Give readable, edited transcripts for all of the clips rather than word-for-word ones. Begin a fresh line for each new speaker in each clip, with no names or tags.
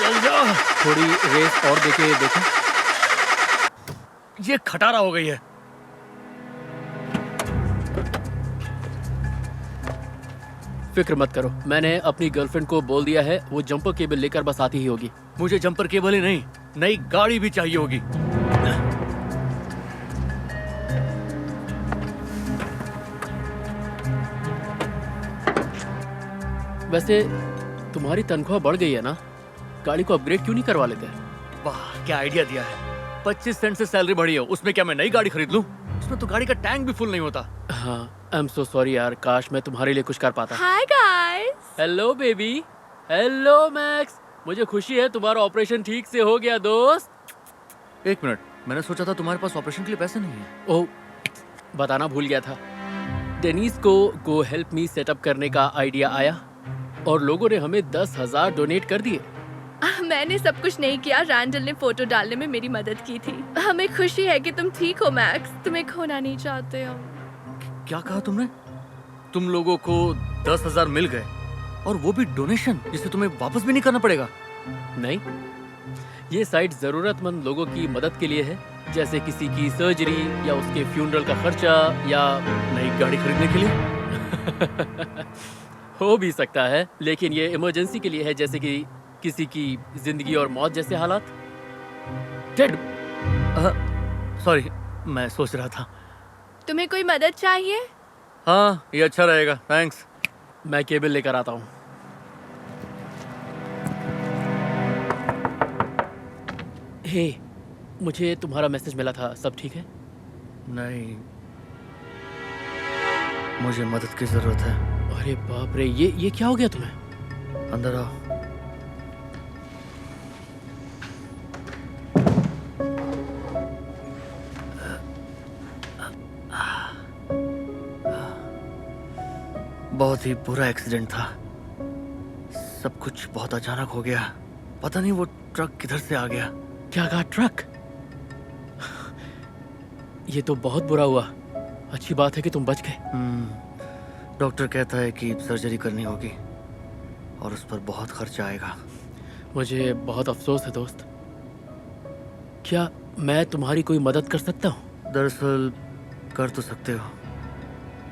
चल जा।
थोड़ी रेस और देके देखो।
ये खटारा हो गई है।
फिक्र मत करो, मैंने अपनी गर्लफ्रेंड को बोल दिया है, वो जंपर केबल लेकर बस आती ही होगी।
मुझे जंपर केबल ही नहीं, नई गाड़ी भी चाहिए होगी।
वैसे तुम्हारी तनख्वाह बढ़ गई है ना, गाड़ी को अपग्रेड क्यों नहीं करवा लेते?
वाह, क्या आइडिया दिया है। 25 सेंट से सैलरी बढ़ी है, उसमें क्या मैं नई गाड़ी खरीद लूं? उसमें तो गाड़ी का टैंक भी फुल नहीं होता।
हाँ, आई एम सो सॉरी यार, काश मैं तुम्हारे लिए कुछ कर पाता।
Hi guys.
Hello baby. Hello max. मुझे खुशी है तुम्हारा ऑपरेशन ठीक से हो गया दोस्त।
एक मिनट, मैंने सोचा था तुम्हारे पास ऑपरेशन के लिए पैसे नहीं है।
ओह, बताना भूल गया था। डेनिस को गो हेल्प मी सेटअप करने का आइडिया आया और लोगों ने हमें 10,000 डोनेट कर दिए।
मैंने सब कुछ नहीं किया, रैंडल ने फोटो डालने में मेरी मदद की थी। हमें खुशी है कि तुम ठीक हो मैक्स, तुम्हें खोना नहीं चाहते हो।
क्या कहा तुमने? तुम लोगों को 10,000 मिल गए, और वो भी डोनेशन, जिसे तुम्हें वापस भी नहीं करना पड़ेगा?
नहीं, ये साइट जरूरतमंद लोगों की मदद के लिए है, जैसे किसी की सर्जरी या उसके फ्यूनरल का खर्चा या
नई गाड़ी खरीदने के लिए।
हो भी सकता है, लेकिन ये इमरजेंसी के लिए है, जैसे कि किसी की जिंदगी और मौत जैसे हालात। टेड,
सॉरी, मैं सोच रहा था।
तुम्हें कोई मदद चाहिए?
हाँ, ये अच्छा रहेगा, थैंक्स।
मैं केबल लेकर आता हूँ। हे, मुझे तुम्हारा मैसेज मिला था, सब ठीक है?
नहीं, मुझे मदद की जरूरत है।
अरे बाप रे, ये क्या हो गया तुम्हें?
अंदर आओ। बहुत ही बुरा एक्सीडेंट था। सब कुछ बहुत अचानक हो गया। पता नहीं वो ट्रक किधर से आ गया।
क्या कहा, ट्रक? ये तो बहुत बुरा हुआ। अच्छी बात है कि तुम बच गए।
डॉक्टर कहता है कि सर्जरी करनी होगी और उस पर बहुत खर्चा आएगा।
मुझे बहुत अफसोस है दोस्त। क्या मैं तुम्हारी कोई मदद कर सकता हूँ?
दरअसल कर तो सकते हो।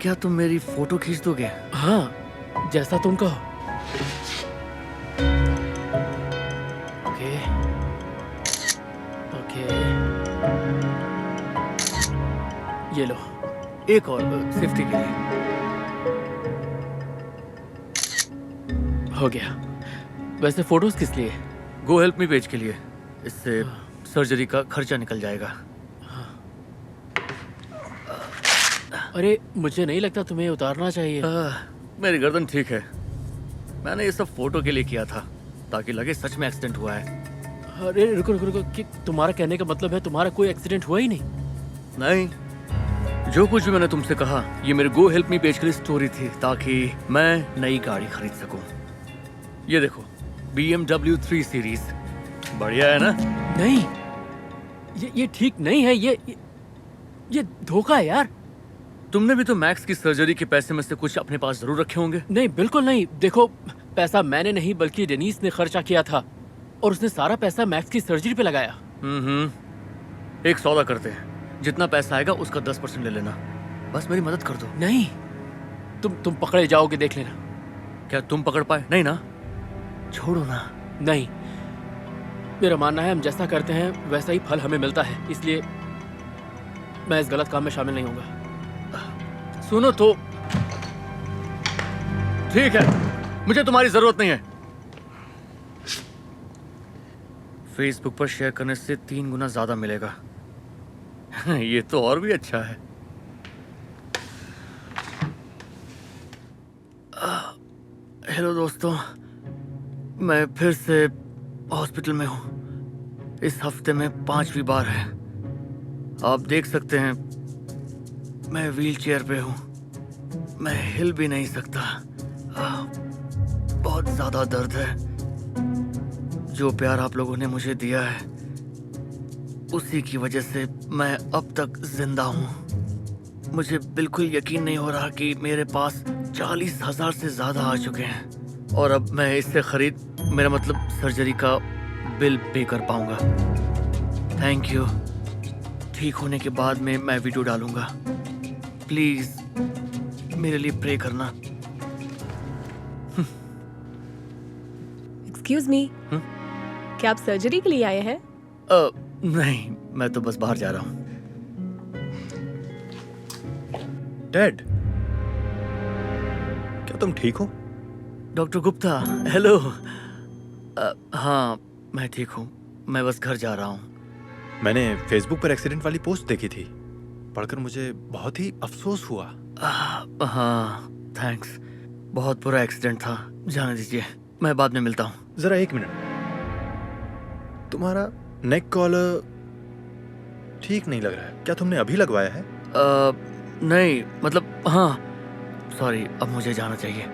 क्या तुम मेरी फोटो खींच दोगे?
हाँ, जैसा तुम कहो। ओके ओके, ये लो।
एक और सेफ्टी के लिए।
हो गया। वैसे फोटोज किस लिए?
गो हेल्प मी पेज के लिए। इससे सर्जरी का खर्चा निकल जाएगा।
अरे, मुझे नहीं लगता तुम्हें उतारना चाहिए।
मेरी गर्दन ठीक है। मैंने ये सब फोटो के लिए किया था, ताकि लगे सच में एक्सीडेंट हुआ है।
अरे रुको रुको रुको, कि तुम्हारा कहने का मतलब है तुम्हारा कोई एक्सीडेंट हुआ ही नहीं?
नहीं, जो कुछ भी मैंने तुमसे कहा, ये मेरे गो हेल्प मी पेज के लिए स्टोरी थी, ताकि मैं नई गाड़ी खरीद सकूं। ये देखो, BMW 3 सीरीज। बढ़िया है ना?
नहीं, ये ठीक नहीं है। ये धोखा है यार।
तुमने भी तो मैक्स की सर्जरी के पैसे में से कुछ अपने पास जरूर रखे होंगे।
नहीं, बिल्कुल नहीं। देखो, पैसा मैंने नहीं बल्कि डेनिस ने खर्चा किया था, और उसने सारा पैसा मैक्स की सर्जरी पे लगाया।
एक सौदा करते हैं, जितना पैसा आएगा उसका 10% ले लेना। बस मेरी मदद कर दो।
नहीं, तुम पकड़े जाओगे, देख लेना।
क्या तुम पकड़ पाए? नहीं ना? छोड़ो ना।
नहीं, मेरा मानना है हम जैसा करते हैं वैसा ही फल हमें मिलता है, इसलिए मैं इस गलत काम में शामिल नहीं होऊंगा।
सुनो तो, ठीक है, मुझे तुम्हारी जरूरत नहीं है। फेसबुक पर शेयर करने से 3 गुना ज्यादा मिलेगा। ये तो और भी अच्छा है। हेलो दोस्तों, मैं फिर से हॉस्पिटल में हूँ। इस हफ्ते में 5वीं बार है। आप देख सकते हैं, मैं व्हीलचेयर पे हूँ। मैं हिल भी नहीं सकता। बहुत ज्यादा दर्द है। जो प्यार आप लोगों ने मुझे दिया है, उसी की वजह से मैं अब तक जिंदा हूँ। मुझे बिल्कुल यकीन नहीं हो रहा कि मेरे पास 40,000 से ज्यादा आ चुके हैं, और अब मैं इससे खरीद, मेरा मतलब सर्जरी का बिल पे कर पाऊंगा। Thank you. ठीक होने के बाद में मैं वीडियो डालूंगा। प्लीज मेरे लिए प्रे करना।
एक्सक्यूज मी, क्या आप सर्जरी के लिए आए हैं?
नहीं, मैं तो बस बाहर जा रहा हूँ।
डैड, क्या तुम ठीक हो?
Doctor Gupta, hello. हाँ, मैं ठीक हूँ। मैं बस घर जा रहा हूँ।
मैंने फेसबुक पर एक्सीडेंट वाली पोस्ट देखी थी, पढ़कर मुझे बहुत ही अफसोस हुआ।
हाँ, थैंक्स। बहुत बुरा एक्सीडेंट था। जाने दीजिए, मैं बाद में मिलता हूँ।
जरा एक मिनट, तुम्हारा नेक कॉलर ठीक नहीं लग रहा है। क्या तुमने अभी लगवाया है?
नहीं, मतलब हाँ, सॉरी, अब मुझे जाना चाहिए।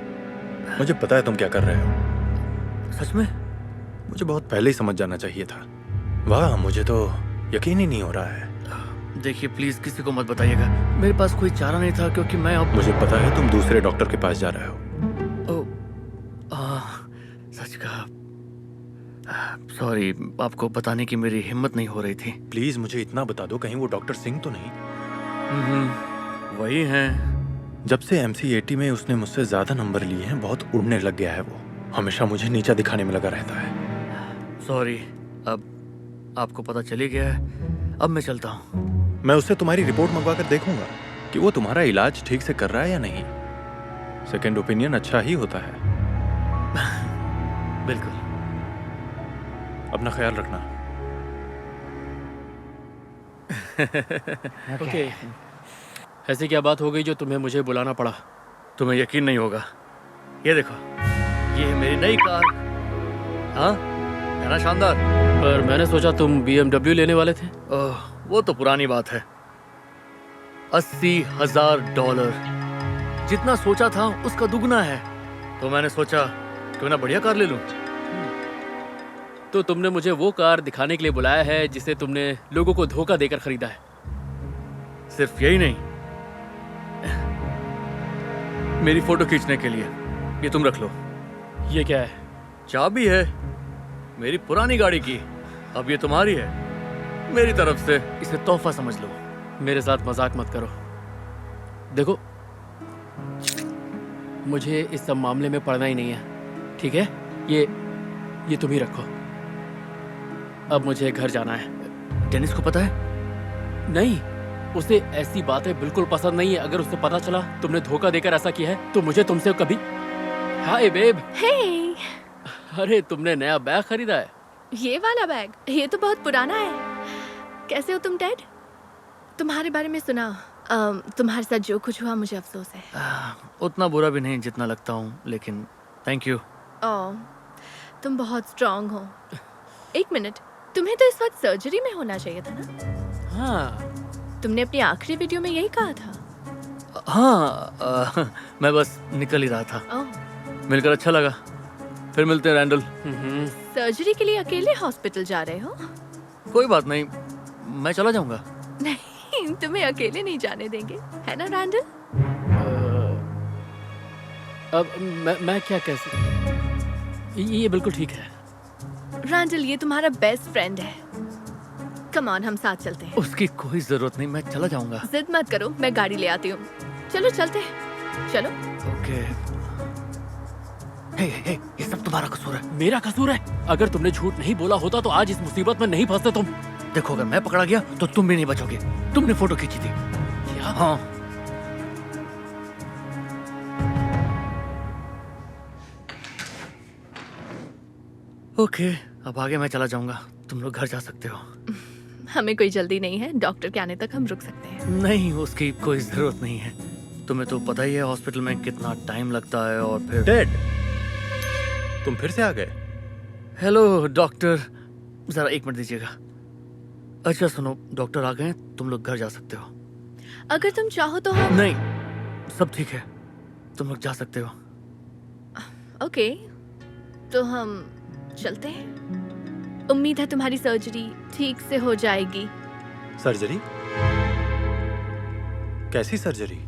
मुझे पता है तुम क्या कर रहे हो।
सच में?
मुझे बहुत पहले ही समझ जाना चाहिए था। वाह, मुझे तो यकीन ही नहीं हो रहा है।
देखिए, प्लीज किसी को मत बताइएगा। मेरे पास कोई चारा नहीं था, क्योंकि मैं अब
मुझे पता है तुम दूसरे डॉक्टर के पास जा रहे हो।
सच कहा। सॉरी, आपको बताने की मेरी हिम्मत नहीं हो रही थी।
प्लीज मुझे इतना बता दो, कहीं वो डॉक्टर सिंह तो नहीं?
वही हैं।
जब से MCAT में उसने मुझसे ज्यादा नंबर लिए हैं, बहुत उड़ने लग गया है वो। हमेशा मुझे नीचा दिखाने में लगा रहता है।
सॉरी, अब आपको पता चली गया है। अब मैं चलता हूँ।
मैं उससे तुम्हारी रिपोर्ट मंगवा कर देखूंगा कि वो तुम्हारा इलाज ठीक से कर रहा है या नहीं। सेकंड ओपिनियन अच्छा ही होता है।
बिल्कुल।
अपना ख्याल रखना।
ओके, ऐसी क्या बात हो गई जो तुम्हें मुझे बुलाना पड़ा?
तुम्हें यकीन नहीं होगा। ये देखो, ये है मेरी नई कार। हाँ, है ना शानदार?
पर मैंने सोचा तुम BMW लेने वाले थे।
ओह, वो तो पुरानी बात है। $80,000। जितना सोचा था उसका दुगना है। तो मैंने सोचा क्यों ना बढ़िया कार ले लूं।
तो तुमने मुझे वो कार दिखाने के लिए बुलाया है जिसे तुमने लोगों को धोखा देकर खरीदा है।
सिर्फ यही नहीं, मेरी फोटो खींचने के लिए। ये तुम रख लो।
ये क्या है?
चाबी है मेरी पुरानी गाड़ी की। अब ये तुम्हारी है, मेरी तरफ से। इसे तोहफा समझ लो।
मेरे साथ मजाक मत करो। देखो, मुझे इस सब मामले में पड़ना ही नहीं है, ठीक है? ये तुम ही रखो। अब मुझे घर जाना है।
डेनिस को पता है?
नहीं, उसे ऐसी बातें बिल्कुल पसंद नहीं है। अगर उसे पता चला तुमने धोखा देकर ऐसा किया है तो मुझे तुमसे कभी। हाय बेब।
हे,
अरे, तुमने नया बैग खरीदा है?
ये वाला बैग? ये तो बहुत पुराना है। कैसे हो तुम टेड? तुम्हारे बारे में सुना। तुम्हारे साथ जो कुछ हुआ, मुझे अफसोस है।
उतना बुरा भी नहीं जितना लगता हूँ, लेकिन थैंक यू।
ओह, तुम बहुत स्ट्रांग हो। एक मिनट, तुम्हें तो इस वक्त सर्जरी में होना चाहिए था ना?
हाँ।
तुमने अपनी आखिरी वीडियो में यही कहा था।
हाँ, मैं बस निकल ही रहा था।
ओह,
मिलकर अच्छा लगा। फिर मिलते हैं रैंडल।
सर्जरी के लिए अकेले हॉस्पिटल जा रहे हो?
कोई बात नहीं, मैं चला जाऊंगा।
नहीं, तुम्हें अकेले नहीं जाने देंगे, है ना रैंडल?
अब मैं क्या कह सकता? ये बिल्कुल ठीक है।
रैंडल, ये तुम्हारा बेस्ट फ्रेंड है। कम ऑन, हम साथ चलते हैं।
उसकी कोई जरूरत नहीं, मैं चला जाऊंगा।
जिद मत करो, मैं गाड़ी ले आती हूँ। चलो चलते हैं, चलो।
ओके। हे, ये सब तुम्हारा कसूर है।
मेरा कसूर है? अगर तुमने झूठ नहीं बोला होता तो आज इस मुसीबत में नहीं फंसते तुम।
देखो, अगर मैं पकड़ा गया तो तुम भी नहीं बचोगे। तुमने फोटो खींची थी।
क्या?
हाँ। ओके, अब आगे मैं चला जाऊंगा। तुम लोग घर जा सकते हो।
हमें कोई जल्दी नहीं है, डॉक्टर के आने तक हम रुक सकते हैं।
नहीं, उसकी कोई जरूरत नहीं है। तुम्हें तो पता ही है हॉस्पिटल में कितना टाइम लगता है। और फिर
डैड, तुम फिर से आ गए?
हेलो डॉक्टर, जरा एक मिनट दीजिएगा। अच्छा सुनो, डॉक्टर आ गए, तुम लोग घर जा सकते हो।
अगर तुम चाहो तो हम।
नहीं, सब ठीक है, तुम लोग जा सकते हो।
ओके, तो हम चलते हैं। उम्मीद है तुम्हारी सर्जरी ठीक से हो जाएगी।
सर्जरी? कैसी सर्जरी?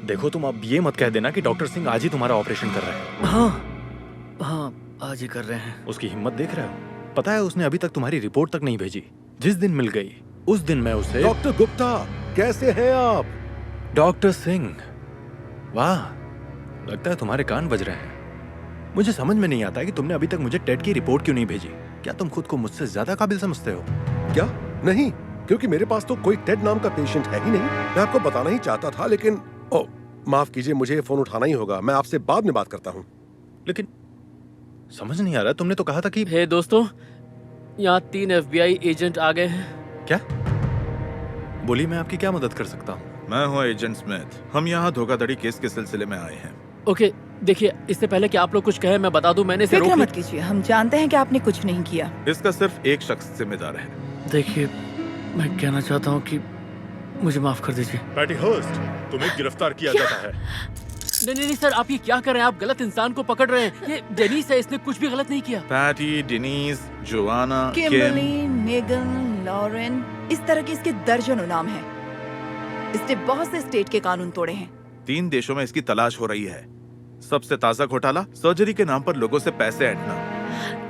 देखो, तुम अब ये मत कह देना कि डॉक्टर सिंह आज ही तुम्हारा ऑपरेशन कर रहे हैं।
हाँ हाँ, आज ही कर रहे हैं।
उसकी हिम्मत देख रहे हो? पता है उसने अभी तक तुम्हारी रिपोर्ट तक नहीं भेजी। जिस दिन मिल गई उस दिन मैं उसे।
डॉक्टर गुप्ता, कैसे हैं आप?
डॉक्टर सिंह, वाह, लगता है तुम्हारे कान बज रहे हैं। मुझे समझ में नहीं आता है कि तुमने अभी तक मुझे टेड की रिपोर्ट क्यों नहीं भेजी। क्या तुम खुद को मुझसे ज्यादा काबिल समझते हो?
क्या? नहीं, क्योंकि मेरे पास तो कोई टेड नाम का पेशेंट है ही नहीं। मैं आपको बताना ही चाहता था, लेकिन ओ, माफ कीजिए, मुझे ये फोन उठाना ही होगा। मैं आपसे बाद में बात करता हूँ।
लेकिन समझ नहीं आ रहा, तुमने तो कहा था कि।
हे दोस्तों, यहाँ 3 FBI एजेंट आ गए हैं।
क्या? बोलिए, मैं आपकी क्या मदद कर सकता हूँ?
मैं हूँ एजेंट स्मिथ। हम यहाँ धोखाधड़ी केस के सिलसिले में आए हैं।
ओके, देखिए, इससे पहले कि आप लोग कुछ कहें मैं बता दूं, मैंने इसे
फिक्र
रोक
मत कीजिए, हम जानते हैं कि आपने कुछ नहीं किया।
इसका सिर्फ एक शख्स जिम्मेदार है।
देखिए, मैं कहना चाहता हूँ कि मुझे माफ कर दीजिए।
पैटी हर्स्ट, तुम्हें गिरफ्तार किया जाता है।
नहीं सर, आप ये क्या कर रहे हैं? आप गलत इंसान को पकड़ रहे हैं। ये डेनिस है, इसने कुछ भी गलत नहीं किया।
Patty, Dennis, Joanna,
Kimberly, Megan, Lauren, इस तरह के इसके दर्जनों नाम हैं। इसने बहुत से स्टेट के कानून तोड़े हैं।
3 देशों में इसकी तलाश हो रही है। सबसे ताजा घोटाला सर्जरी के नाम पर लोगों से पैसे ऐंठना।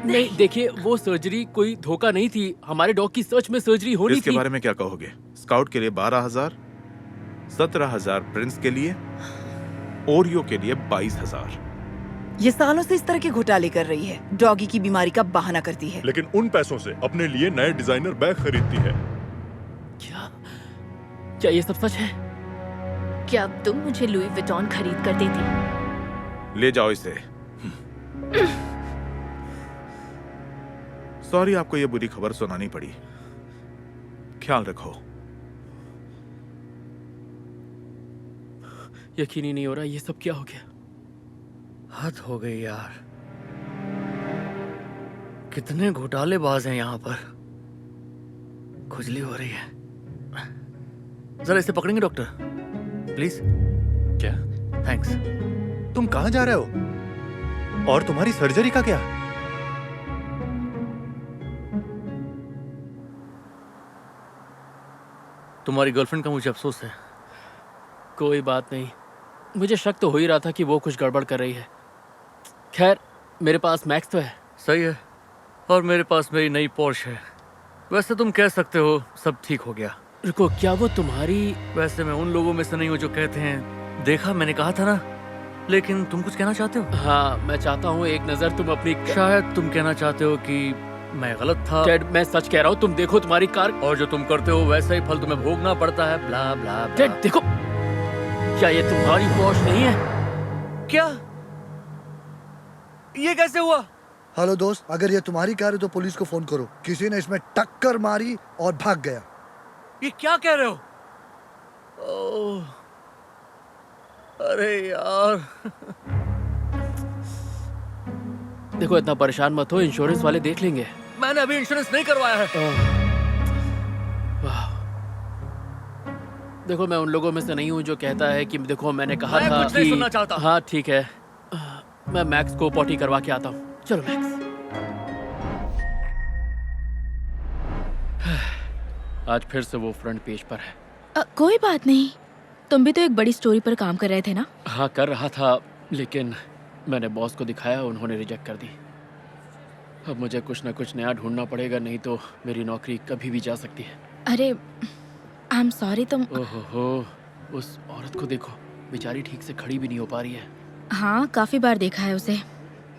नहीं, देखिए, वो सर्जरी कोई धोखा नहीं थी। हमारे डॉग की सच में सर्जरी होनी
इसके
थी।
बारे में क्या कहोगे? स्काउट के लिए 12,000, 17,000 प्रिंस के लिए, ओरियो के लिए 22,000।
ये सालों से इस तरह के घोटाले कर रही है। डॉगी की बीमारी का बहाना करती है।
लेकिन उन पैसों से अपने लिए नए डिजाइनर बैग खरीदती है।
क्या ये सब सच है?
क्या तुम मुझे लुई विटॉन खरीद कर देती?
ले जाओ इसे। सॉरी, आपको ये बुरी खबर सुनानी पड़ी। ख्याल रखो।
यकीन ही नहीं हो रहा, ये सब क्या हो गया?
हद हो गई यार, कितने घोटालेबाज हैं यहाँ पर। खुजली हो रही है। जरा इसे पकड़ेंगे डॉक्टर, प्लीज?
क्या?
थैंक्स।
तुम कहाँ जा रहे हो? और तुम्हारी सर्जरी का क्या?
तुम्हारी गर्लफ्रेंड का मुझे अफसोस है।
कोई बात नहीं, मुझे शक तो हो ही रहा था कि वो कुछ गड़बड़ कर रही है। खैर, मेरे पास मैक्स तो है।
सही है, और मेरे पास मेरी नई पोर्श है। वैसे तुम कह सकते हो सब ठीक हो गया।
रुको, क्या वो तुम्हारी?
वैसे मैं उन लोगों में से नहीं हूँ जो कहते हैं देखा, मैंने कहा था ना। लेकिन तुम कुछ कहना चाहते हो?
हाँ, मैं चाहता हूँ एक नजर तुम अपनी।
शायद तुम कहना चाहते हो कि मैं गलत था।
टेड, मैं सच कह रहा हूँ, तुम देखो तुम्हारी कार।
और जो तुम करते हो वैसा ही फल तुम्हें भोगना पड़ता है। ब्ला ब्ला ब्ला।
टेड देखो, क्या ये तुम्हारी पॉश नहीं है?
क्या? ये कैसे हुआ?
हेलो दोस्त, अगर ये तुम्हारी कार है तो पुलिस को फोन करो। किसी ने इसमें टक्कर मारी और भाग गया।
ये क्या कह रहे हो? ओह, अरे यार।
देखो, इतना परेशान मत हो, इंश्योरेंस वाले देख लेंगे।
मैंने अभी इंश्योरेंस नहीं करवाया है।
वाह। देखो, मैं उन लोगों में से नहीं हूँ जो कहता है कि देखो मैंने कहा
मैं
था
कुछ नहीं
कि।
सुनना चाहता।
हाँ ठीक है, मैं मैक्स को पॉटी करवा के आता हूँ। चलो मैक्स। आज फिर से वो फ्रंट पेज पर है।
कोई बात नहीं, तुम भी तो एक बड़ी स्टोरी पर काम कर रहे थे ना?
हाँ, कर रहा था, लेकिन मैंने बॉस को दिखाया, उन्होंने रिजेक्ट कर दी। अब मुझे कुछ ना कुछ नया ढूंढना पड़ेगा, नहीं तो मेरी नौकरी कभी भी जा सकती है।
अरे आई एम सॉरी। तुम।
ओहो, उस औरत को देखो, बेचारी ठीक से खड़ी भी नहीं हो पा रही है।
हाँ, काफी बार देखा है उसे।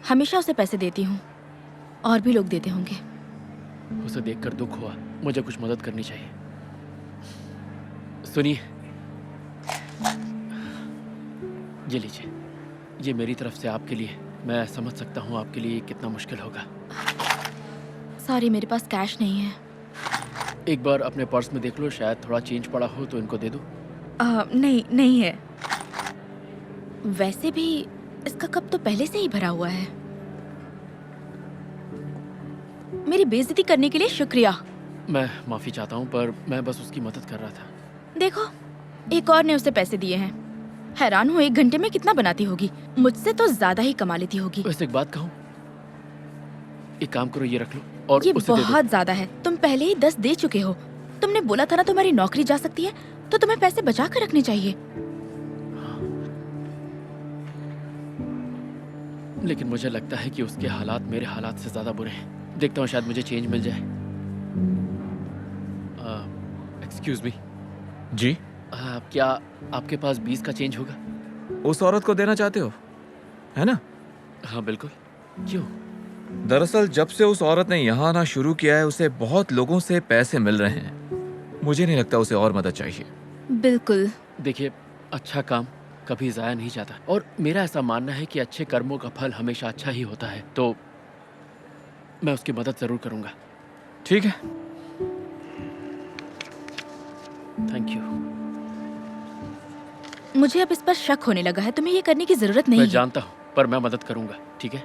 हमेशा उसे पैसे देती हूँ, और भी लोग देते होंगे।
उसे देखकर दुख हुआ। मुझे कुछ मदद करनी चाहिए। सुनिए, ये लीजिए, ये मेरी तरफ से आपके लिए। मैं समझ सकता हूँ आपके लिए कितना मुश्किल होगा।
सॉरी, मेरे पास कैश नहीं है।
एक बार अपने पर्स में देख लो, शायद थोड़ा चेंज पड़ा हो तो इनको दे दो।
नहीं है। वैसे भी इसका कप तो पहले से ही भरा हुआ है। मेरी बेइज्जती करने के लिए शुक्रिया।
मैं माफी चाहता हूँ, पर मैं बस उसकी मदद कर रहा था।
देखो, एक और ने उसे पैसे दिए हैं। हैरान हूँ, 1 घंटे में कितना बनाती होगी। मुझसे तो ज्यादा ही कमा लेती होगी।
वैसे एक बात कहूँ, एक काम करो, ये रख लो और
ये
उसे दे दो।
बहुत ज्यादा है। तुम पहले ही 10 दे चुके हो। तुमने बोला था ना तुम्हारी नौकरी जा सकती है, तो तुम्हें पैसे बचा कर रखने चाहिए।
लेकिन मुझे लगता है कि उसके हालात मेरे हालात से ज़्यादा बुरे हैं। देखता हूँ शायद मुझे चेंज मिल जाए। एक्सक्यूज़ मी,
जी,
क्या आपके पास 20 का चेंज होगा?
उस औरत को देना चाहते हो, है ना?
हाँ बिल्कुल। क्यों?
दरअसल जब से उस औरत ने यहाँ आना शुरू किया है उसे बहुत लोगों से पैसे मिल रहे हैं। मुझे नहीं लगता उसे और मदद चाहिए।
बिल्कुल।
देखिए, अच्छा काम कभी ज़ाया नहीं जाता और मेरा ऐसा मानना है कि अच्छे कर्मों का फल हमेशा अच्छा ही होता है, तो मैं उसकी मदद ज़रूर करूँगा।
ठीक है।
Thank you.
मुझे अब इस पर शक होने लगा है। तुम्हें ये करने की जरूरत नहीं
मैं
है।
जानता हूँ, पर मैं मदद करूँगा, ठीक है?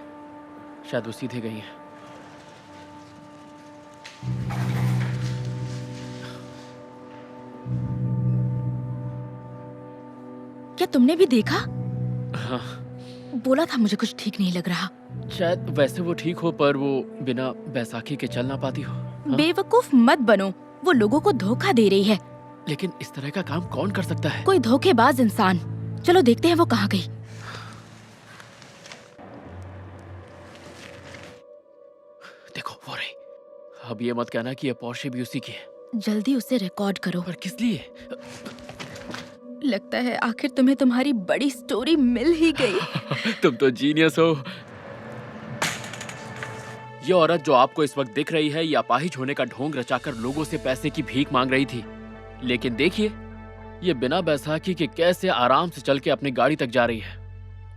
शायद वो सीधे गई हैं।
क्या तुमने भी देखा?
हाँ,
बोला था मुझे कुछ ठीक नहीं लग रहा।
शायद वैसे वो ठीक हो, पर वो बिना बैसाखी के चल ना पाती हो। हाँ?
बेवकूफ मत बनो, वो लोगों को धोखा दे रही है।
लेकिन इस तरह का काम कौन कर सकता है?
कोई धोखेबाज इंसान। चलो देखते हैं वो कहाँ गई।
देखो वो रही। अब ये मत कहना कि ये पोर्शे भी उसी की है।
जल्दी उसे रिकॉर्ड करो।
पर किस लिए?
लगता है आखिर तुम्हें तुम्हारी बड़ी स्टोरी मिल ही गई।
तुम तो जीनियस हो। ये औरत जो आपको इस वक्त दिख रही है, ये अपाहिज होने का ढोंग रचाकर लोगों से पैसे की भीख मांग रही थी। लेकिन देखिए, ये बिना बैसाखी के कैसे आराम से चल के अपनी गाड़ी तक जा रही है।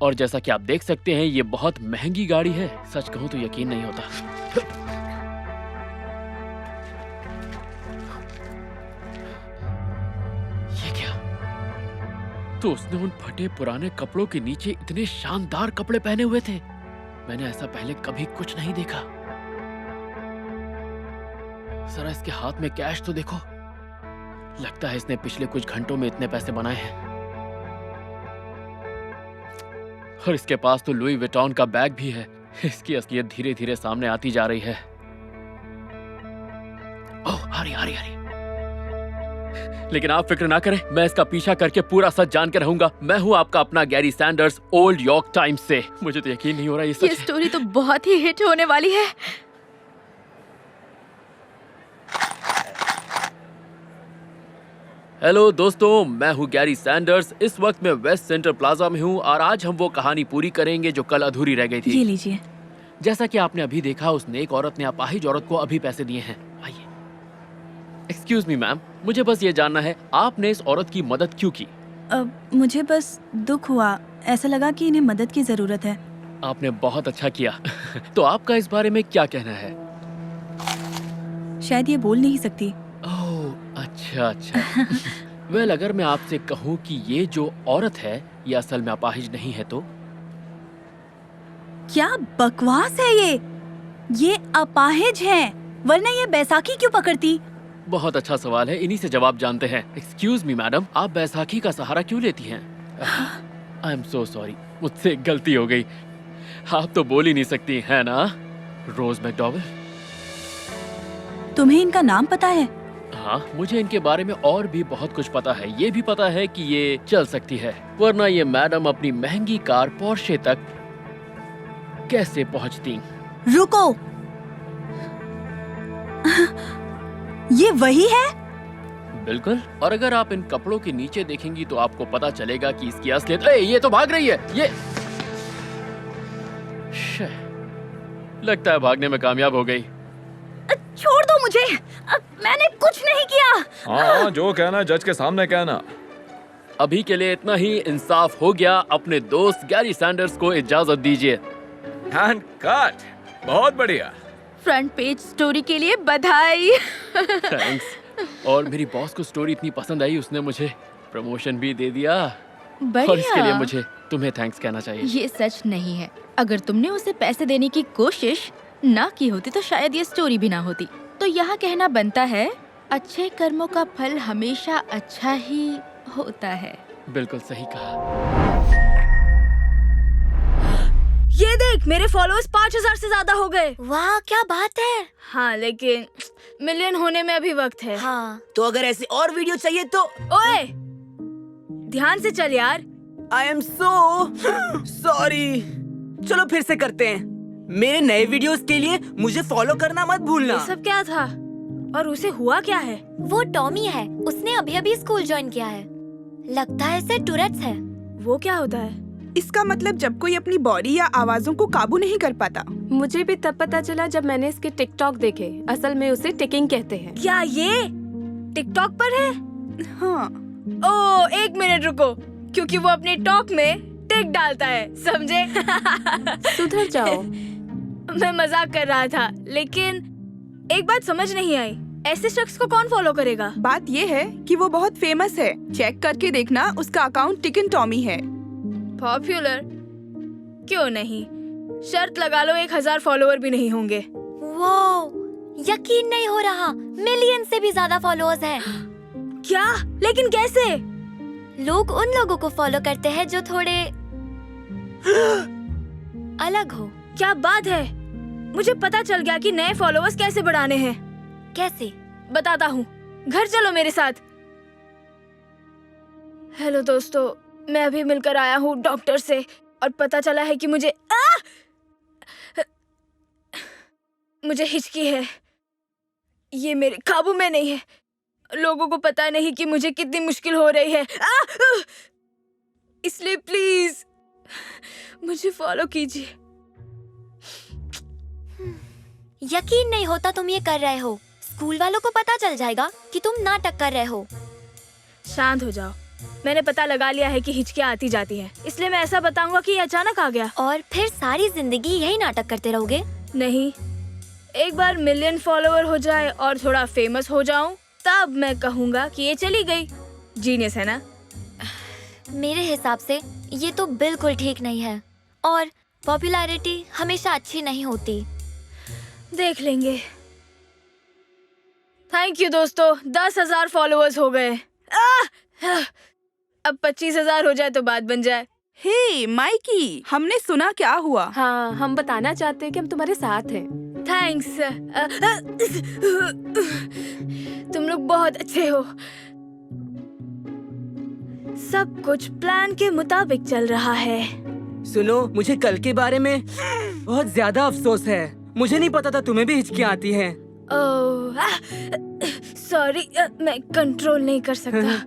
और जैसा कि आप देख सकते हैं, ये बहुत महंगी गाड़ी है। सच कहूं तो यकीन नहीं होता। ये क्या? तो उसने उन फटे पुराने कपड़ों के नीचे इतने शानदार कपड़े पहने हुए थे। मैंने ऐसा पहले कभी कुछ नहीं देखा। जरा इसके हाथ में कैश तो देखो। लगता है इसने पिछले कुछ घंटों में इतने पैसे बनाए हैं। और इसके पास तो लुई विटॉन का बैग भी है। इसकी असलियत धीरे धीरे सामने आती जा रही है। ओह, आ रही। लेकिन आप फिक्र ना करें, मैं इसका पीछा करके पूरा सच जान के रहूंगा। मैं हूं आपका अपना Gary Sanders, old York times से। मुझे तो यकीन नहीं हो रहा ये सच
ये
है।
स्टोरी तो बहुत ही हिट होने वाली है।
हेलो दोस्तों, मैं हूं गैरी सैंडर्स। इस वक्त मैं वेस्ट सेंटर प्लाजा में हूं और आज हम वो कहानी पूरी करेंगे जो कल अधूरी रह गई थी।
ये लीजिए।
जैसा कि आपने अभी देखा, उस नेक औरत ने अपाहिज औरत को अभी पैसे दिए हैं। आइए। एक्सक्यूज मी मैम, मुझे बस ये जानना है, आपने इस औरत की मदद क्यों की?
मुझे बस दुख हुआ, ऐसा लगा कि इन्हें मदद की जरूरत है।
आपने बहुत अच्छा किया। तो आपका इस बारे में क्या कहना है?
शायद ये बोल नहीं सकती।
ओह, अच्छा। वेल, अगर मैं आपसे कहूँ कि ये जो औरत है ये असल में अपाहिज नहीं है तो?
क्या बकवास है ये अपाहिज है, वरना ये बैसाखी क्यों पकड़ती?
बहुत अच्छा सवाल है, इन्हीं से जवाब जानते हैं। एक्सक्यूज मी मैडम, आप बैसाखी का सहारा क्यों लेती हैं? आई एम सो सॉरी, मुझसे एक गलती हो गई। आप तो बोल ही नहीं सकती है ना, रोज मैकडॉवेल?
तुम्हें इनका नाम पता है?
हाँ, मुझे इनके बारे में और भी बहुत कुछ पता है। ये भी पता है कि ये चल सकती है, वरना ये मैडम अपनी महंगी कार पोर्शे तक कैसे पहुंचती?
रुको, ये वही है?
बिल्कुल। और अगर आप इन कपड़ों के नीचे देखेंगी तो आपको पता चलेगा कि इसकी असलियत। ये तो भाग रही है। ये लगता है भागने में कामयाब हो गई।
छोड़ दो मुझे, मैंने कुछ नहीं किया।
हाँ, जो कहना जज के सामने कहना।
अभी के लिए इतना ही। इंसाफ हो गया। अपने दोस्त गैरी सैंडर्स को इजाजत दीजिए।
And cut. बहुत बढ़िया।
फ्रंट पेज स्टोरी के लिए बधाई।
थैंक्स। और मेरी बॉस को स्टोरी इतनी पसंद आई, उसने मुझे प्रमोशन भी दे दिया।
बढ़िया।
और इसके लिए मुझे तुम्हें थैंक्स कहना चाहिए।
ये सच नहीं है। अगर तुमने उसे पैसे देने की कोशिश ना की होती तो शायद ये स्टोरी भी ना होती। तो यहाँ कहना बनता है, अच्छे कर्मों का फल हमेशा अच्छा ही होता है।
बिल्कुल सही कहा।
ये देख, मेरे फॉलोअर्स 5000 से ज्यादा हो गए।
वाह, क्या बात है।
हाँ, लेकिन मिलियन होने में अभी वक्त है।
हाँ,
तो अगर ऐसी और वीडियो चाहिए तो ओए, ध्यान से चल यार। I am so sorry.
चलो फिर से करते हैं। मेरे नए वीडियोस के लिए मुझे फॉलो करना मत भूलना।
ये सब क्या था? और उसे हुआ क्या है?
वो टॉमी है, उसने अभी अभी स्कूल ज्वाइन किया है। लगता है इसे टूरेट्स है।
वो क्या होता है?
इसका मतलब जब कोई अपनी बॉडी या आवाजों को काबू नहीं कर पाता।
मुझे भी तब पता चला जब मैंने इसके टिकटॉक देखे। असल में उसे टिकिंग कहते हैं।
क्या ये टिकटॉक पर है?
हाँ।
ओ, 1 मिनट रुको, क्योंकि वो अपने टॉक में टिक डालता है, समझे?
सुधर जाओ।
मैं मजाक कर रहा था, लेकिन एक बात समझ नहीं आई, ऐसे शख्स को कौन फॉलो करेगा?
बात ये है कि वो बहुत फेमस है। चेक करके देखना, उसका अकाउंट टिकन टॉमी है।
पॉपुलर? क्यों नहीं, शर्त लगा लो 1000 फॉलोअर भी नहीं होंगे।
वाओ, यकीन नहीं हो रहा, मिलियन से भी ज्यादा फॉलोअर्स हैं।
क्या? लेकिन कैसे?
लोग उन लोगों को फॉलो करते हैं जो थोड़े अलग हो।
क्या बात है, मुझे पता चल गया कि नए फॉलोअर्स कैसे बढ़ाने हैं।
कैसे?
बताता हूँ, घर चलो मेरे साथ। हेलो दोस्तों, मैं अभी मिलकर आया हूँ डॉक्टर से और पता चला है कि मुझे हिचकी है। ये मेरे काबू में नहीं है। लोगों को पता नहीं कि मुझे कितनी मुश्किल हो रही है। इसलिए प्लीज मुझे फॉलो कीजिए।
यकीन नहीं होता तुम ये कर रहे हो। स्कूल वालों को पता चल जाएगा कि तुम नाटक कर रहे हो।
शांत हो जाओ, मैंने पता लगा लिया है कि हिचकियाँ आती जाती हैं, इसलिए मैं ऐसा बताऊंगा कि ये अचानक आ गया।
और फिर सारी जिंदगी यही नाटक करते रहोगे?
नहीं, एक बार मिलियन फॉलोअर हो जाए और थोड़ा फेमस हो जाऊं, तब मैं कहूंगा कि ये चली गई। जीनियस है ना?
मेरे हिसाब से ये तो बिल्कुल ठीक नहीं है, और पॉपुलैरिटी हमेशा अच्छी नहीं होती।
देख लेंगे। थैंक यू दोस्तों, 10,000 फॉलोअर्स हो गए। अब 25,000 हो जाए तो बात बन जाए।
हे माइकी, हमने सुना क्या हुआ?
हाँ, हम बताना चाहते हैं कि हम तुम्हारे साथ हैं।
थैंक्स। तुम लोग बहुत अच्छे हो। सब कुछ प्लान के मुताबिक चल रहा है।
सुनो, मुझे कल के बारे में बहुत ज्यादा अफसोस है। मुझे नहीं पता था तुम्हें भी हिचकियाँ आती हैं।
सॉरी, मैं कंट्रोल नहीं कर सकता।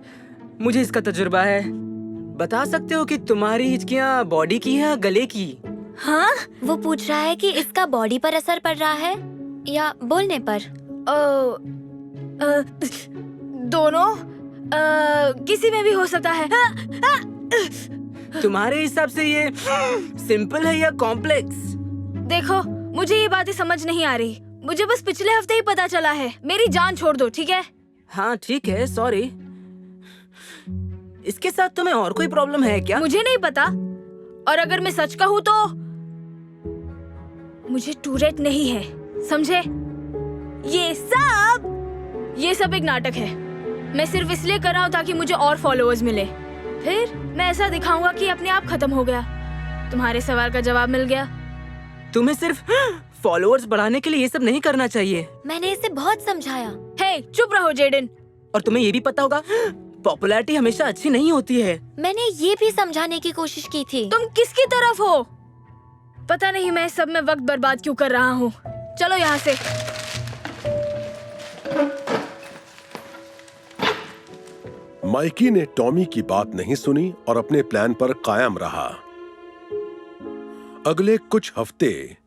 मुझे इसका तजुर्बा है। बता सकते हो कि तुम्हारी हिचकियाँ बॉडी की है या गले की?
हाँ? वो पूछ रहा है कि इसका बॉडी पर असर पड़ रहा है या बोलने पर।
दोनों, किसी में भी हो सकता है।
तुम्हारे हिसाब से ये सिंपल है या कॉम्प्लेक्स?
देखो, मुझे ये बातें समझ नहीं आ रही। मुझे बस पिछले हफ्ते ही पता चला है। मेरी जान छोड़ दो, ठीक है?
हाँ ठीक है, सॉरी। इसके साथ तुम्हें और कोई प्रॉब्लम है क्या?
मुझे नहीं पता, और अगर मैं सच कहूँ तो मुझे टूरेट नहीं है, समझे? ये सब एक नाटक है। मैं सिर्फ इसलिए कर रहा हूँ ताकि मुझे और फॉलोअर्स मिले। फिर मैं ऐसा दिखाऊंगा कि अपने आप खत्म हो गया। तुम्हारे सवाल का जवाब मिल गया।
तुम्हें सिर्फ फॉलोअर्स बढ़ाने के लिए ये सब नहीं करना चाहिए।
मैंने इसे बहुत समझाया।
हे, चुप रहो जेडन।
और तुम्हें ये भी पता होगा, पॉपुलैरिटी हमेशा अच्छी नहीं होती है।
मैंने ये भी समझाने की कोशिश की थी।
तुम किसकी तरफ हो? पता नहीं मैं सब में वक्त बर्बाद क्यों कर रहा हूँ। चलो यहाँ से।
माइकी ने टॉमी की बात नहीं सुनी और अपने प्लान पर कायम रहा। अगले कुछ हफ्ते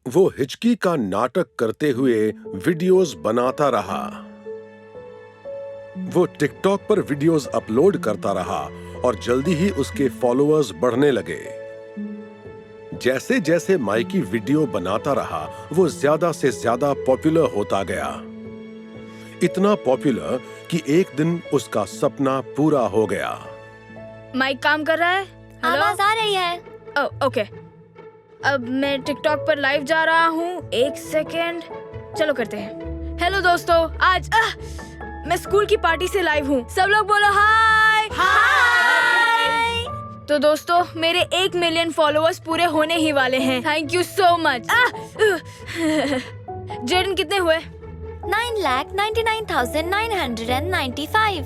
वो हिचकी का नाटक करते हुए वीडियोस बनाता रहा। वो टिकटॉक पर वीडियोस अपलोड करता रहा और जल्दी ही उसके फॉलोअर्स बढ़ने लगे। जैसे जैसे माइकी वीडियो बनाता रहा, वो ज्यादा से ज्यादा पॉपुलर होता गया। इतना पॉपुलर कि एक दिन उसका सपना पूरा हो गया।
माइक काम कर रहा है?
आवाज आ रही है।
ओके, अब मैं टिकटॉक पर लाइव जा रहा हूँ। 1 सेकेंड, चलो करते हैं। हेलो दोस्तों, आज मैं स्कूल की पार्टी से लाइव हूँ। सब लोग बोलो हाय।
हाय।
तो दोस्तों, मेरे 1 मिलियन फॉलोअर्स पूरे होने ही वाले हैं। Thank you so much. Jaden, कितने हुए?
9,99,995।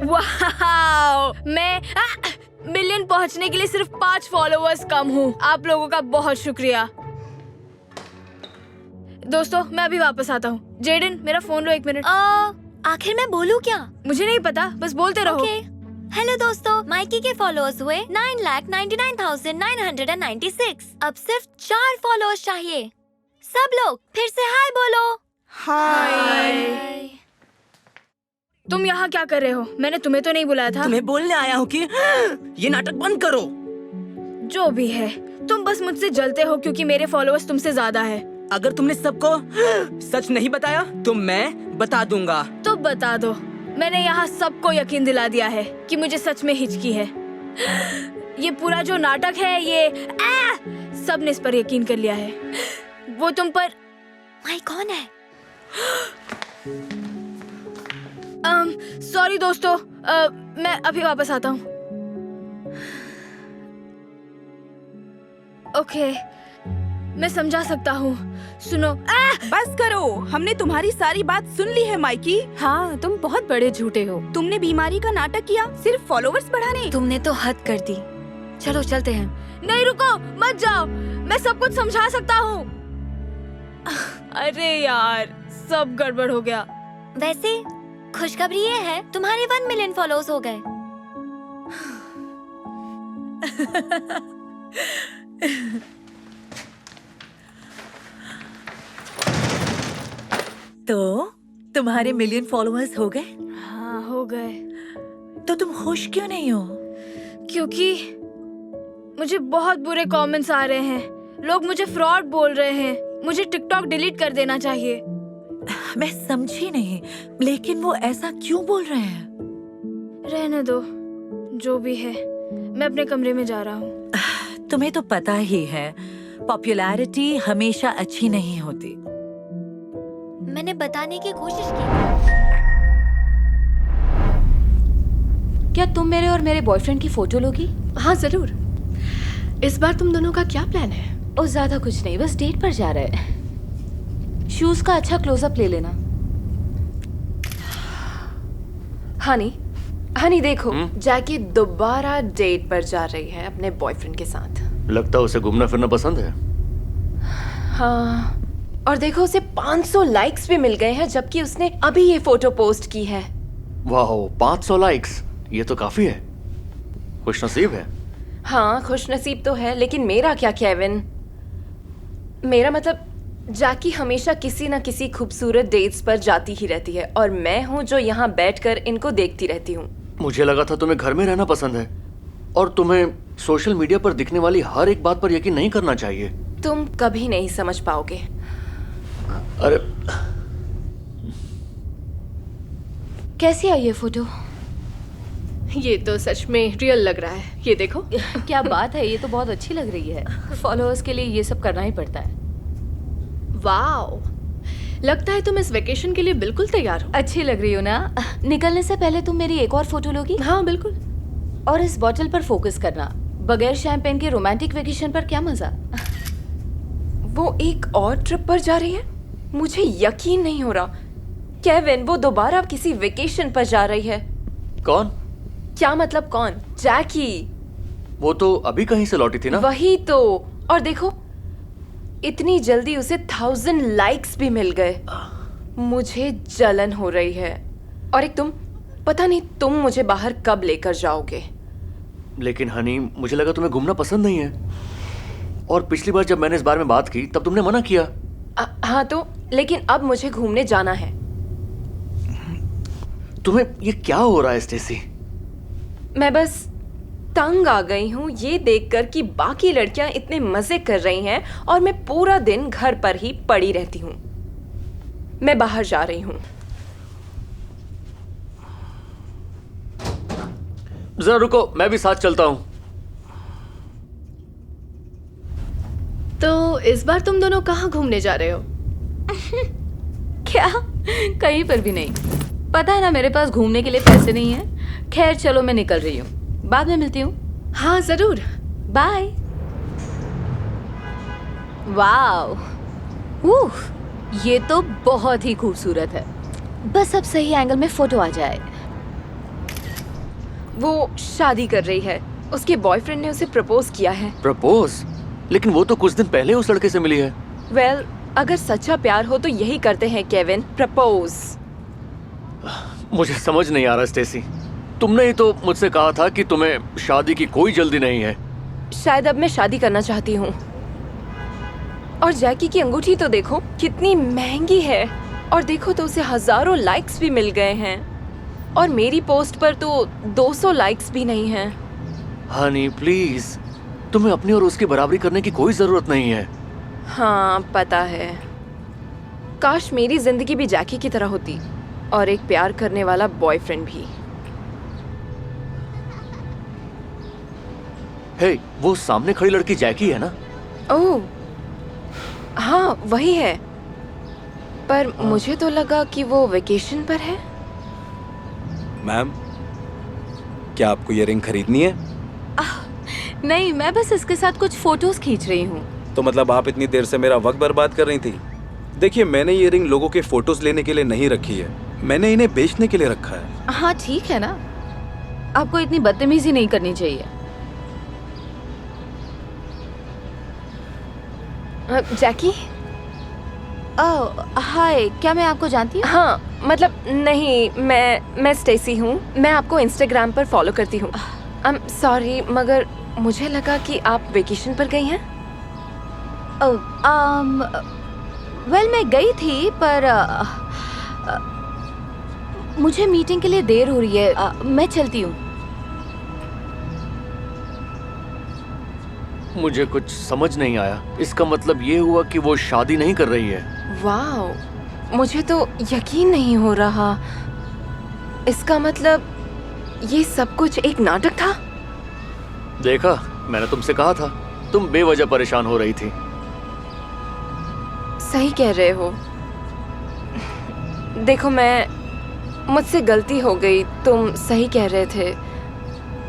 वाओ, मैं मिलियन पहुंचने के लिए सिर्फ 5 फॉलोअर्स कम हूँ। आप लोगों का बहुत शुक्रिया। दोस्तों मैं अभी वापस आता हूँ। जेडन मेरा फोन लो 1 मिनट।
आखिर मैं बोलूँ क्या?
मुझे नहीं पता, बस बोलते रहो।
हेलो दोस्तों, माइकी के फॉलोअर्स हुए 9,99,996। अब सिर्फ 4 फॉलोअर्स चाहिए। सब लोग फिर से हाय बोलो।
हाय। तुम यहाँ क्या कर रहे हो? मैंने तुम्हें तो नहीं बुलाया था।
तुम्हें बोलने आया हूँ कि ये नाटक बंद करो।
जो भी है, तुम बस मुझसे जलते हो क्योंकि मेरे फॉलोअर्स तुमसे ज्यादा है।
अगर तुमने सबको सच नहीं बताया तो मैं बता दूंगा।
तो बता दो। मैंने यहाँ सबको यकीन दिला दिया है कि मुझे सच में हिचकी है। ये पूरा जो नाटक है, ये सबने इस पर यकीन कर लिया है। वो तुम पर
माई कौन है?
सॉरी दोस्तों, मैं अभी वापस आता हूँ। ओके, मैं समझा सकता हूँ। सुनो,
बस करो, हमने तुम्हारी सारी बात सुन ली है माइकी।
हाँ, तुम बहुत बड़े झूठे हो।
तुमने बीमारी का नाटक किया सिर्फ फॉलोअर्स बढ़ाने।
तुमने तो हद कर दी। चलो चलते हैं।
नहीं रुको, मत जाओ, मैं सब कुछ समझा सकता हूँ। अरे यार, सब गड़बड़ हो गया।
वैसे खुशखबरी ये है, तुम्हारे 1 मिलियन फॉलोअर्स हो गए।
तो तुम्हारे मिलियन फॉलोअर्स हो गए?
हाँ, हो गए।
तो तुम खुश क्यों नहीं हो?
क्योंकि मुझे बहुत बुरे कमेंट्स आ रहे हैं। लोग मुझे फ्रॉड बोल रहे हैं। मुझे टिकटॉक डिलीट कर देना चाहिए।
मैं समझी नहीं, लेकिन वो ऐसा क्यों बोल रहे हैं?
रहने दो, जो भी है। मैं अपने कमरे में जा रहा हूँ।
तुम्हें तो पता ही है, पॉपुलैरिटी हमेशा अच्छी नहीं होती।
मैंने बताने की कोशिश की।
क्या तुम मेरे और मेरे बॉयफ्रेंड की फोटो लोगी? हाँ जरूर। इस बार तुम दोनों का क्या प्लान है? ओ ज्यादा कुछ नहीं, बस डेट पर जा रहे हैं। शूज का अच्छा क्लोजअप ले लेना। हनी देखो, जैकी दोबारा डेट पर जा रही है अपने बॉयफ्रेंड के साथ।
लगता है उसे घूमना फिरना पसंद है।
हाँ, और देखो उसे 500 लाइक्स भी मिल गए हैं, जबकि उसने अभी ये फोटो पोस्ट की है।
वाह, 500 लाइक्स, ये तो काफी है। खुशनसीब है।
हाँ, खुशनसीब तो है, लेकिन मेरा क्या केविन? मेरा मतलब जैकी हमेशा किसी न किसी खूबसूरत डेट्स पर जाती ही रहती है, और मैं हूँ जो यहाँ बैठकर इनको देखती रहती हूँ।
मुझे लगा था तुम्हें घर में रहना पसंद है और तुम्हें सोशल मीडिया पर दिखने वाली हर एक बात पर यकीन नहीं करना चाहिए।
तुम कभी नहीं समझ पाओगे।
अरे
कैसी आई ये फोटो? ये तो सच में रियल लग रहा है। ये देखो।
क्या बात है, ये तो बहुत अच्छी लग रही है। फॉलोअर्स के लिए ये सब करना ही पड़ता है।
वाओ, लगता है तुम इस वेकेशन के लिए बिल्कुल तैयार हो।
अच्छी लग रही हो ना? निकलने से पहले तुम मेरी एक और फोटो लोगी?
हाँ बिल्कुल।
और इस बॉटल पर फोकस करना। बगैर शैंपेन के रोमांटिक वेकेशन पर क्या मजा।
वो एक और ट्रिप पर जा रही है? मुझे यकीन नहीं हो रहा। केविन, वो दोबारा किसी वेकेशन पर जा रही है।
कौन?
क्या मतलब कौन? जैकी।
वो तो अभी कहीं से लौटी थी ना?
वही तो। और देखो, इतनी जल्दी उसे 1000 लाइक्स भी मिल गए। मुझे जलन हो रही है। और एक तुम, पता नहीं तुम मुझे बाहर कब लेकर जाओगे।
लेकिन हनी, मुझे लगा तुम्हें घूमना पसंद नहीं है, और पिछली बार जब मैंने इस बारे में बात की तब तुमने मना किया।
हाँ तो, लेकिन अब मुझे घूमने जाना है।
तुम्हें ये क्या हो रहा है स्टेसी?
मैं बस तंग आ गई हूँ ये देखकर कि बाकी लड़कियां इतने मजे कर रही हैं और मैं पूरा दिन घर पर ही पड़ी रहती हूँ। मैं बाहर जा रही हूँ।
जरा रुको, मैं भी साथ चलता हूँ।
तो इस बार तुम दोनों कहाँ घूमने जा रहे हो?
क्या? कहीं पर भी नहीं। पता है ना, मेरे पास घूमने के लिए पैसे नहीं है। खैर चलो, मैं निकल रही हूँ, बाद में मिलती हूँ।
हाँ जरूर,
बाय। वाओ, ये तो बहुत ही खूबसूरत है। बस अब सही एंगल में फोटो आ जाए।
वो शादी कर रही है,
उसके बॉयफ्रेंड ने उसे प्रपोज किया है।
प्रपोज? लेकिन वो तो कुछ दिन पहले उस लड़के से मिली है।
वेल, अगर सच्चा प्यार हो तो यही करते हैं केविन, प्रपोज।
मुझे समझ नहीं आ रहा स्टेसी, तुमने ही तो मुझसे कहा था कि तुम्हें शादी की कोई जल्दी नहीं है।
शायद अब मैं शादी करना चाहती हूँ। और जैकी की अंगूठी तो देखो कितनी महंगी है, और देखो तो उसे हजारों लाइक्स भी मिल गए हैं, और मेरी पोस्ट पर तो 200 लाइक्स भी नहीं हैं।
हनी प्लीज, तुम्हें अपनी और उसकी बराबरी करने की कोई जरूरत नहीं है।
हाँ पता है, काश मेरी जिंदगी भी जैकी की तरह होती, और एक प्यार करने वाला बॉयफ्रेंड भी।
हे, वो सामने खड़ी लड़की जैकी है ना?
ओह हाँ वही है, पर मुझे तो लगा कि वो वेकेशन पर है।
मैम, क्या आपको ये रिंग खरीदनी है?
नहीं, मैं बस इसके साथ कुछ फोटोज खींच रही हूँ।
तो मतलब आप इतनी देर से मेरा वक्त बर्बाद कर रही थी? देखिए, मैंने ये रिंग लोगों के फोटोज लेने के लिए नहीं रखी है, मैंने इन्हें बेचने के लिए रखा है।
हाँ ठीक है ना, आपको इतनी बदतमीजी नहीं करनी चाहिए।
जैकी?
हाय, क्या मैं आपको जानती हूँ?
हाँ मतलब नहीं, मैं स्टेसी हूँ। मैं आपको इंस्टाग्राम पर फॉलो करती हूँ। सॉरी, मगर मुझे लगा कि आप वेकेशन पर गई हैं।
वेल, मैं गई थी, पर मुझे मीटिंग के लिए देर हो रही है। मैं चलती हूँ।
मुझे कुछ समझ नहीं आया। इसका मतलब ये हुआ कि वो शादी नहीं कर रही है।
वाह, मुझे तो यकीन नहीं हो रहा। इसका मतलब ये सब कुछ एक नाटक था।
देखा, मैंने तुमसे कहा था, तुम बेवजह परेशान हो रही थी।
सही कह रहे हो। देखो, मुझसे गलती हो गई, तुम सही कह रहे थे।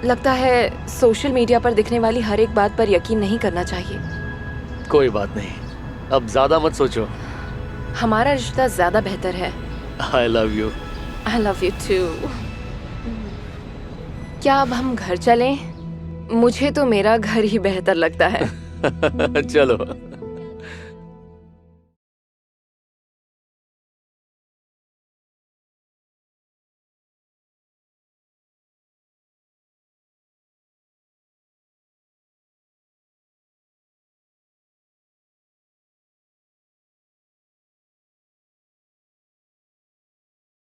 लगता है सोशल मीडिया पर दिखने वाली हर एक बात पर यकीन नहीं करना चाहिए।
कोई बात नहीं, अब ज्यादा मत सोचो।
हमारा रिश्ता ज्यादा बेहतर है।
I love you.
I love you too. क्या अब हम घर चलें? मुझे तो मेरा घर ही बेहतर लगता है।
चलो।